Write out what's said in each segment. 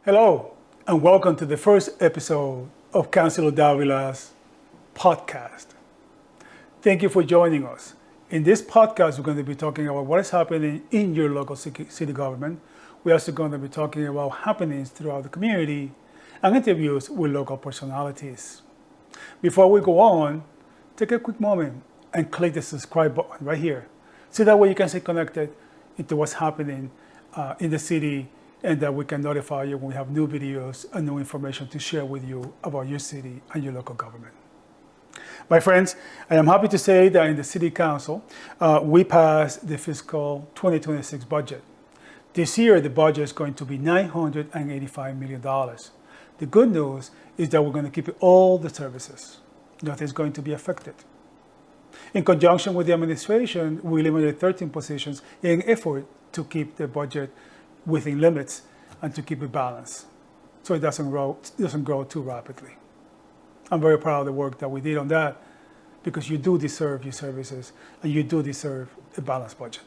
Hello, and welcome to the first episode of Councilor Davila's Podcast. Thank you for joining us. In this podcast, we're going to be talking about what is happening in your local city government. We're also going to be talking about happenings throughout the community and interviews with local personalities. Before we go on, take a quick moment and click the subscribe button right here. So that way you can stay connected into what's happening in the city, and that we can notify you when we have new videos and new information to share with you about your city and your local government. My friends, I am happy to say that in the City Council, we passed the fiscal 2026 budget. This year, the budget is going to be $985 million. The good news is that we're going to keep all the services. Nothing's going to be affected. In conjunction with the administration, we eliminated 13 positions in an effort to keep the budget within limits and to keep it balanced so it doesn't grow too rapidly. I'm very proud of the work that we did on that, because you do deserve your services and you do deserve a balanced budget.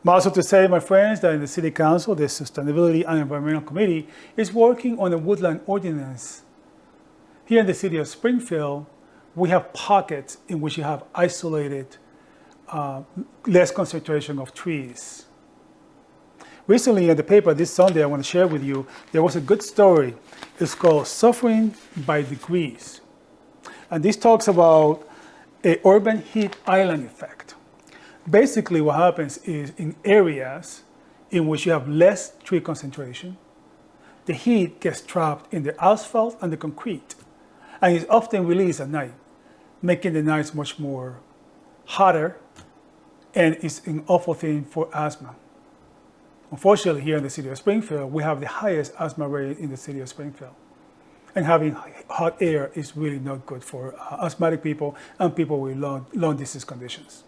I'm also to say, my friends, that in the City Council, the Sustainability and Environmental Committee is working on a Woodland Ordinance. Here in the city of Springfield, we have pockets in which you have isolated, less concentration of trees. Recently in the paper this Sunday, I want to share with you, there was a good story. It's called Suffering by Degrees. And this talks about an urban heat island effect. Basically what happens is in areas in which you have less tree concentration, the heat gets trapped in the asphalt and the concrete, and is often released at night, making the nights much more hotter, and it's an awful thing for asthma. Unfortunately, here in the city of Springfield, we have the highest asthma rate in the city of Springfield. And having hot air is really not good for asthmatic people and people with lung disease conditions.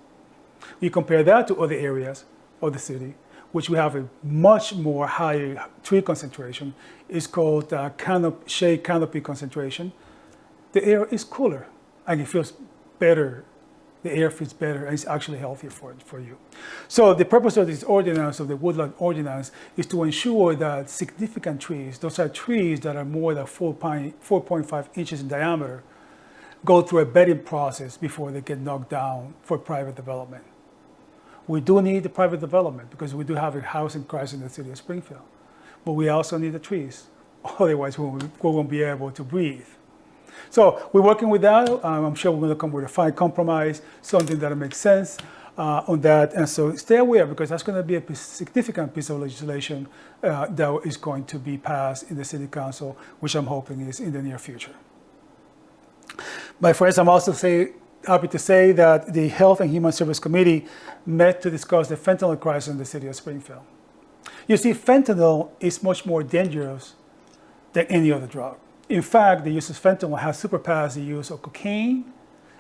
You compare that to other areas of the city, which we have a much more higher tree concentration. It's called shade canopy concentration. The air is cooler and it feels better. The air feels better and it's actually healthier for you. So the purpose of this ordinance, of the Woodland Ordinance, is to ensure that significant trees, those are trees that are more than 4.5 inches in diameter, go through a bedding process before they get knocked down for private development. We do need the private development because we do have a housing crisis in the city of Springfield, but we also need the trees. Otherwise, we won't be able to breathe. So we're working with that. I'm sure we're going to come with a fine compromise, something that makes sense on that. And so stay aware, because that's going to be a significant piece of legislation that is going to be passed in the City Council, which I'm hoping is in the near future. My friends, I'm also happy to say that the Health and Human Service Committee met to discuss the fentanyl crisis in the city of Springfield. You see, fentanyl is much more dangerous than any other drug. In fact, the use of fentanyl has surpassed the use of cocaine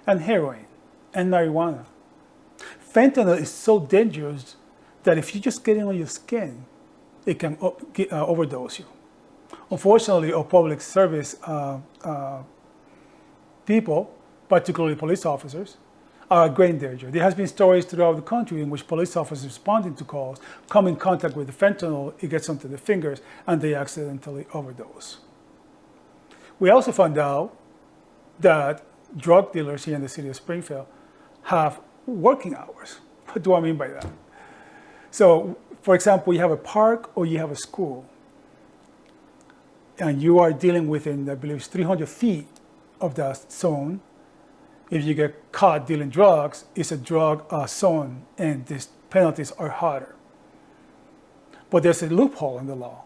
and heroin and marijuana. Fentanyl is so dangerous that if you just get it on your skin, it can overdose you. Unfortunately, our public service people, particularly police officers, are at great danger. There has been stories throughout the country in which police officers responding to calls come in contact with the fentanyl, it gets onto the fingers, and they accidentally overdose. We also found out that drug dealers here in the city of Springfield have working hours. What do I mean by that? So, for example, you have a park or you have a school, and you are dealing within, I believe, 300 feet of that zone. If you get caught dealing drugs, it's a drug zone, and these penalties are harder. But there's a loophole in the law.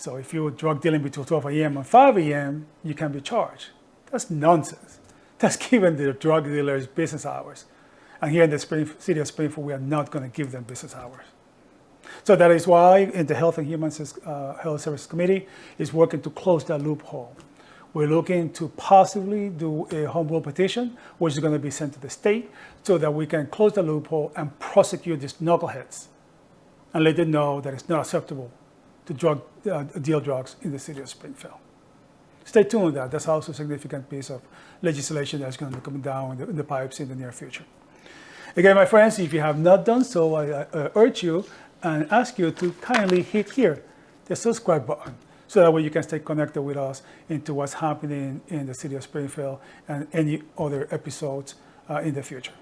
So if you're drug dealing between 12 a.m. and 5 a.m., you can be charged. That's nonsense. That's giving the drug dealers business hours. And here in the city of Springfield, we are not going to give them business hours. So that is why in the Health and Human Health Services Committee is working to close that loophole. We're looking to possibly do a home rule petition, which is going to be sent to the state, so that we can close the loophole and prosecute these knuckleheads and let them know that it's not acceptable to deal drugs in the city of Springfield. Stay tuned with that. That's also a significant piece of legislation that's going to come down in the pipes in the near future. Again, my friends, if you have not done so, I urge you and ask you to kindly hit here, the subscribe button, so that way you can stay connected with us into what's happening in the city of Springfield and any other episodes in the future.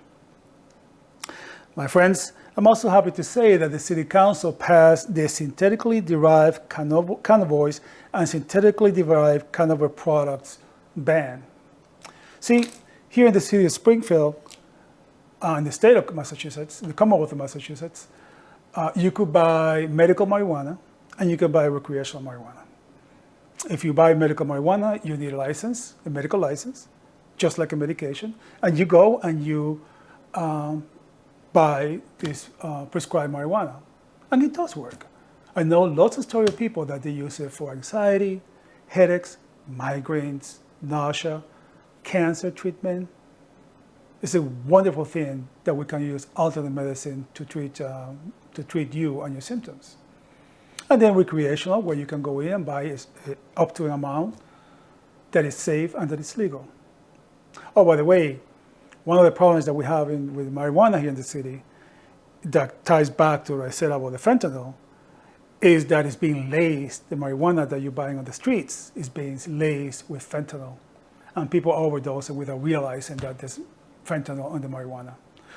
My friends, I'm also happy to say that the City Council passed the synthetically derived cannabinoids and synthetically derived cannabis products ban. See, here in the city of Springfield, in the state of Massachusetts, in the Commonwealth of Massachusetts, you could buy medical marijuana and you can buy recreational marijuana. If you buy medical marijuana, you need a medical license, just like a medication, and you go and you buy this prescribed marijuana, and it does work. I know lots of stories of people that they use it for anxiety, headaches, migraines, nausea, cancer treatment. It's a wonderful thing that we can use alternate medicine to treat you and your symptoms. And then recreational, where you can go in and buy up to an amount that is safe and that is legal. Oh, by the way, one of the problems that we have with marijuana here in the city that ties back to what I said about the fentanyl is that it's being laced, the marijuana that you're buying on the streets is being laced with fentanyl. And people overdose without realizing that there's fentanyl in the marijuana.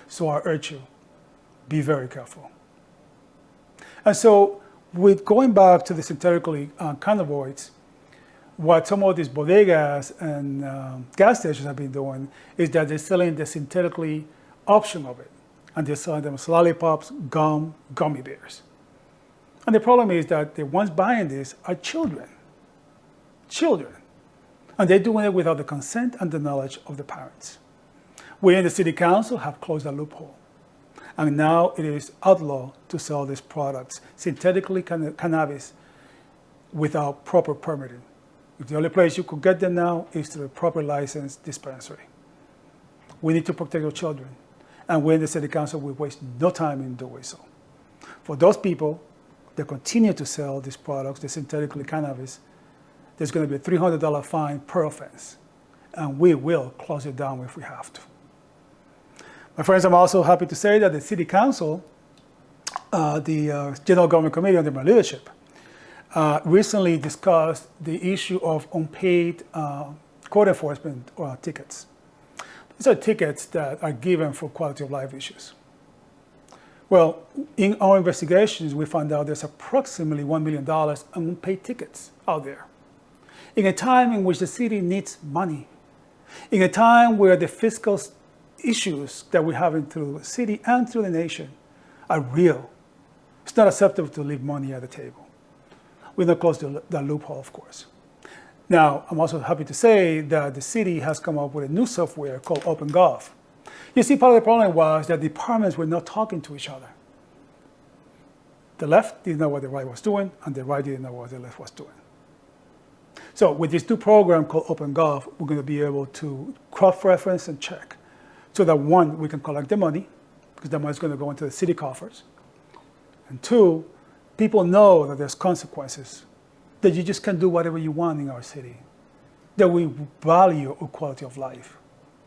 So I urge you, be very careful. And so with going back to the synthetically cannabinoids, what some of these bodegas and gas stations have been doing is that they're selling the synthetically option of it. And they're selling them as lollipops, gum, gummy bears. And the problem is that the ones buying this are children. Children. And they're doing it without the consent and the knowledge of the parents. We in the City Council have closed a loophole. And now it is outlawed to sell these products, synthetically cannabis, without proper permitting. If the only place you could get them now is through a proper licensed dispensary. We need to protect our children. And we in the City Council will waste no time in doing so. For those people that continue to sell these products, the synthetically cannabis, there's going to be a $300 fine per offense. And we will close it down if we have to. My friends, I'm also happy to say that the City Council, the General Government Committee under my leadership, recently discussed the issue of unpaid code enforcement tickets. These are tickets that are given for quality of life issues. Well, in our investigations, we found out there's approximately $1 million in unpaid tickets out there. In a time in which the city needs money, in a time where the fiscal issues that we're having through the city and through the nation are real, it's not acceptable to leave money at the table. We're not close to the loophole, of course. Now, I'm also happy to say that the city has come up with a new software called OpenGov. You see, part of the problem was that departments were not talking to each other. The left didn't know what the right was doing, and the right didn't know what the left was doing. So with this new program called OpenGov, we're going to be able to cross-reference and check so that one, we can collect the money, because the money is going to go into the city coffers. And two, people know that there's consequences, that you just can't do whatever you want in our city, that we value a quality of life,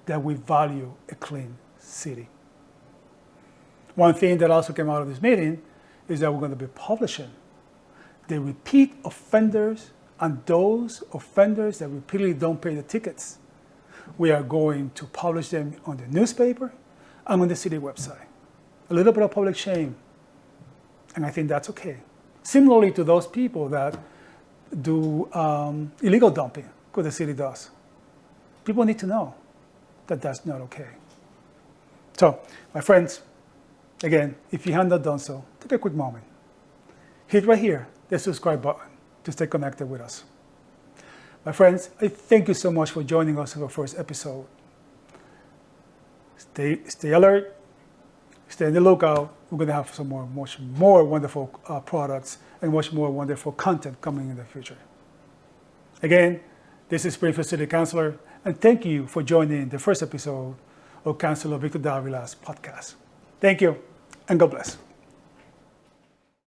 that we value a clean city. One thing that also came out of this meeting is that we're going to be publishing the repeat offenders and those offenders that repeatedly don't pay the tickets. We are going to publish them on the newspaper and on the city website. A little bit of public shame, and I think that's okay. Similarly to those people that do illegal dumping, because the city does. People need to know that that's not okay. So, my friends, again, if you have not done so, take a quick moment. Hit right here, the subscribe button, to stay connected with us. My friends, I thank you so much for joining us for our first episode. Stay alert, stay on the lookout. We're going to have some much more wonderful products and much more wonderful content coming in the future. Again, this is Springfield City Councilor, and thank you for joining the first episode of Councilor Victor Davila's podcast. Thank you, and God bless.